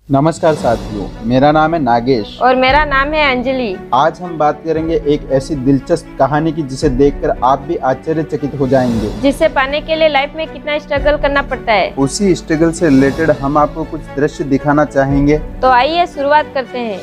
नमस्कार साथियों, मेरा नाम है नागेश और मेरा नाम है अंजलि। आज हम बात करेंगे एक ऐसी दिलचस्प कहानी की जिसे देखकर आप भी आश्चर्यचकित हो जाएंगे। जिसे पाने के लिए लाइफ में कितना स्ट्रगल करना पड़ता है। उसी स्ट्रगल से रिलेटेड हम आपको कुछ दृश्य दिखाना चाहेंगे। तो आइए शुरुआत करते हैं।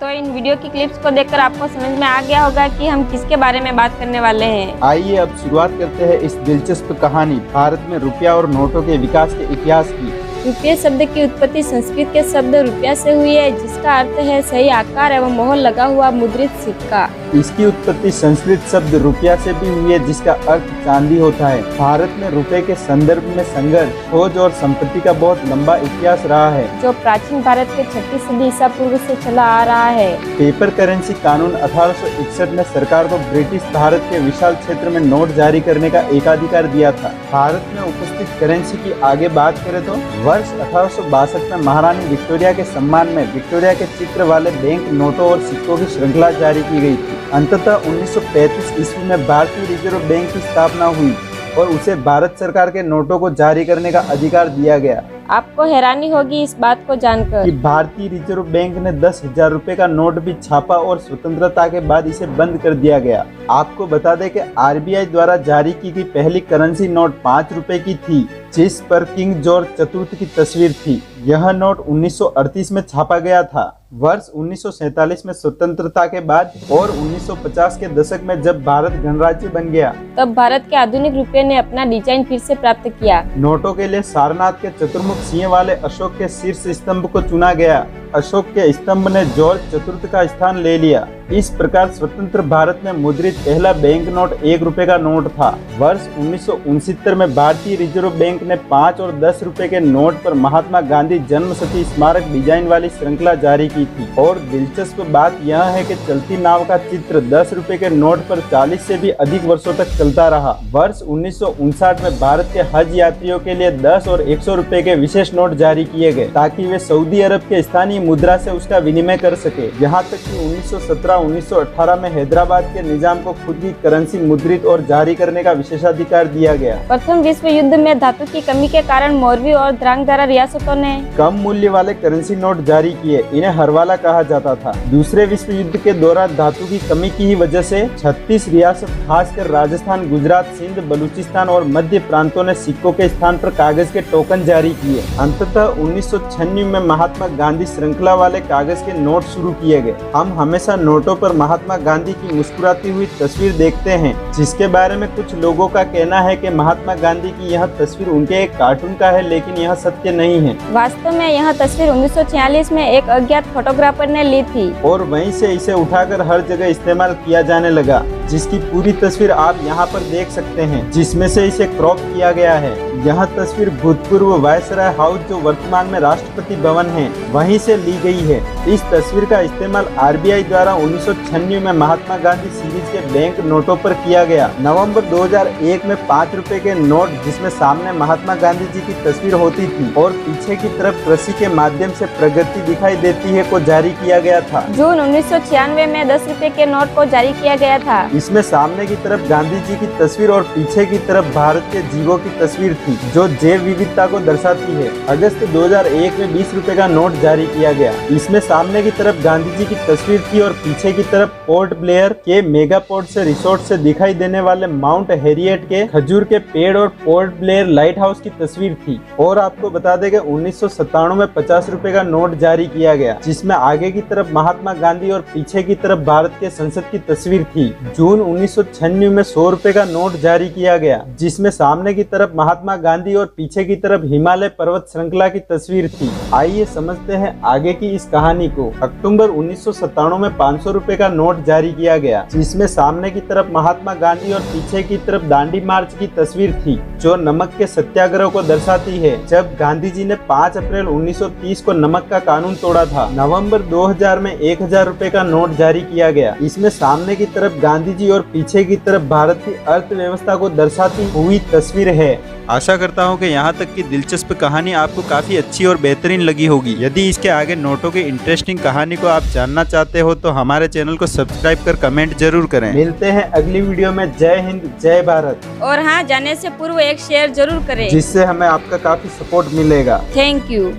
तो इन वीडियो की क्लिप्स को देखकर आपको समझ में आ गया होगा कि हम किसके बारे में बात करने वाले हैं। आइए अब शुरुआत करते हैं इस दिलचस्प कहानी भारत में रुपया और नोटों के विकास के इतिहास की। रुपये शब्द की उत्पत्ति संस्कृत के शब्द रुपया से हुई है, जिसका अर्थ है सही आकार एवं मोहर लगा हुआ मुद्रित सिक्का। इसकी उत्पत्ति संस्कृत शब्द रुपया से भी हुई है, जिसका अर्थ चांदी होता है। भारत में रुपए के संदर्भ में संघर्ष, खोज और संपत्ति का बहुत लंबा इतिहास रहा है, जो प्राचीन भारत के 6वीं सदी ईसा पूर्व से चला आ रहा है। पेपर करेंसी कानून 1861 ने सरकार को ब्रिटिश भारत के विशाल क्षेत्र में नोट जारी करने का एकाधिकार दिया था। भारत में उपस्थित करेंसी की आगे बात करें तो वर्ष 1862 में महारानी विक्टोरिया के सम्मान में विक्टोरिया के चित्र वाले बैंक नोटों और सिक्कों की श्रृंखला जारी की गई थी। अंततः 1935 ईस्वी में भारतीय रिजर्व बैंक की स्थापना हुई और उसे भारत सरकार के नोटों को जारी करने का अधिकार दिया गया। आपको हैरानी होगी इस बात को जानकर कि भारतीय रिजर्व बैंक ने 10,000 रुपए का नोट भी छापा और स्वतंत्रता के बाद इसे बंद कर दिया गया। आपको बता दें कि आरबीआई द्वारा जारी की गई पहली करेंसी नोट 5 रुपए की थी, जिस पर किंग जॉर्ज चतुर्थ की तस्वीर थी। यह नोट 1938 में छापा गया था। वर्ष 1947 में स्वतंत्रता के बाद और 1950 के दशक में जब भारत गणराज्य बन गया, तब भारत के आधुनिक रुपये ने अपना डिजाइन फिर से प्राप्त किया। नोटों के लिए सारनाथ के चतुर्मुख सिंह वाले अशोक के शीर्ष स्तंभ को चुना गया। अशोक के स्तंभ ने जॉर्ज चतुर्थ का स्थान ले लिया। इस प्रकार स्वतंत्र भारत में मुद्रित पहला बैंक नोट 1 रुपए का नोट था। वर्ष 1969 में भारतीय रिजर्व बैंक ने 5 और 10 रुपए के नोट पर महात्मा गांधी जन्मशती स्मारक डिजाइन वाली श्रृंखला जारी की थी। और दिलचस्प बात यह है कि चलती नाव का चित्र 10 रुपए के नोट पर 40 से भी अधिक वर्षों तक चलता रहा। वर्ष 1959 में भारत के हज यात्रियों के लिए 10 और 100 रुपए के विशेष नोट जारी किए गए, ताकि वे सऊदी अरब के स्थानीय मुद्रा से उसका विनिमय कर सके। यहाँ तक कि 1917-1918 में हैदराबाद के निजाम को खुद की करेंसी मुद्रित और जारी करने का विशेषाधिकार दिया गया। प्रथम विश्व युद्ध में धातु की कमी के कारण मौर्य और द्रांगदारा रियासतों ने कम मूल्य वाले करेंसी नोट जारी किए। इन्हें हरवाला कहा जाता था। दूसरे विश्व युद्ध के दौरान धातु की कमी की ही वजह से 36 रियासत, खासकर राजस्थान, गुजरात, सिंध, बलूचिस्तान और मध्य प्रांतों ने सिक्कों के स्थान पर कागज के टोकन जारी किए। अंततः 1996 में महात्मा गांधी श्रृंखला वाले कागज के नोट शुरू किए गए। हम हमेशा नोटों पर महात्मा गांधी की मुस्कुराती हुई तस्वीर देखते हैं, जिसके बारे में कुछ लोगों का कहना है कि महात्मा गांधी की यह तस्वीर उनके एक कार्टून का है, लेकिन यह सत्य नहीं है। वास्तव में यह तस्वीर 1946 में एक अज्ञात फोटोग्राफर ने ली थी और वहीं से इसे उठाकर हर जगह इस्तेमाल किया जाने लगा, जिसकी पूरी तस्वीर आप यहाँ पर देख सकते हैं, जिसमें से इसे क्रॉप किया गया है। यह तस्वीर भूतपूर्व वायसराय हाउस, जो वर्तमान में राष्ट्रपति भवन है, वहीं से ली गई है। इस तस्वीर का इस्तेमाल आरबीआई द्वारा 1996 में महात्मा गांधी सीरीज के बैंक नोटों पर किया गया। नवंबर 2001 में 5 रुपए के नोट, जिसमें सामने महात्मा गांधी जी की तस्वीर होती थी और पीछे की तरफ कृषि के माध्यम से प्रगति दिखाई देती है, को जारी किया गया था। जून 1996 में 10 रुपए के नोट को जारी किया गया था। इसमें सामने की तरफ गांधी जी की तस्वीर और पीछे की तरफ भारत के जीवों की तस्वीर थी, जो जैव विविधता को दर्शाती है। अगस्त 2001 में 20 रुपए का नोट जारी किया गया। इसमें सामने की तरफ गांधी जी की तस्वीर थी और पीछे की तरफ पोर्ट ब्लेयर के मेगा पोर्ट से रिसोर्ट से दिखाई देने वाले माउंट हैरियट के खजूर के पेड़ और पोर्ट ब्लेयर लाइट हाउस की तस्वीर थी। और आपको बता दें कि 1997 में 50 रुपए का नोट जारी किया गया, जिसमें आगे की तरफ महात्मा गांधी और पीछे की तरफ भारत के संसद की तस्वीर थी। जून 1996 में 100 रुपए का नोट जारी किया गया, जिसमें सामने की तरफ महात्मा गांधी और पीछे की तरफ हिमालय पर्वत श्रृंखला की तस्वीर थी। आइए समझते हैं आगे की इस कहानी कहानी को। अक्टूबर 1997 में 500 रुपए का नोट जारी किया गया, जिसमें सामने की तरफ महात्मा गांधी और पीछे की तरफ दांडी मार्च की तस्वीर थी, जो नमक के सत्याग्रह को दर्शाती है, जब गांधी जी ने 5 अप्रैल 1930 को नमक का कानून तोड़ा था। नवंबर 2000 में 1000 रुपए का नोट जारी किया गया। इसमें सामने की तरफ गांधी जी और पीछे की तरफ भारत की अर्थव्यवस्था को दर्शाती हुई तस्वीर है। आशा करता हूँ कि यहाँ तक की दिलचस्प कहानी आपको काफी अच्छी और बेहतरीन लगी होगी। यदि इसके आगे नोटों की इंटरेस्टिंग कहानी को आप जानना चाहते हो तो हमारे चैनल को सब्सक्राइब कर कमेंट जरूर करें। मिलते हैं अगली वीडियो में। जय हिंद, जय भारत। और हाँ, जाने से पूर्व एक शेयर जरूर करें, जिससे हमें आपका काफी सपोर्ट मिलेगा। Thank you.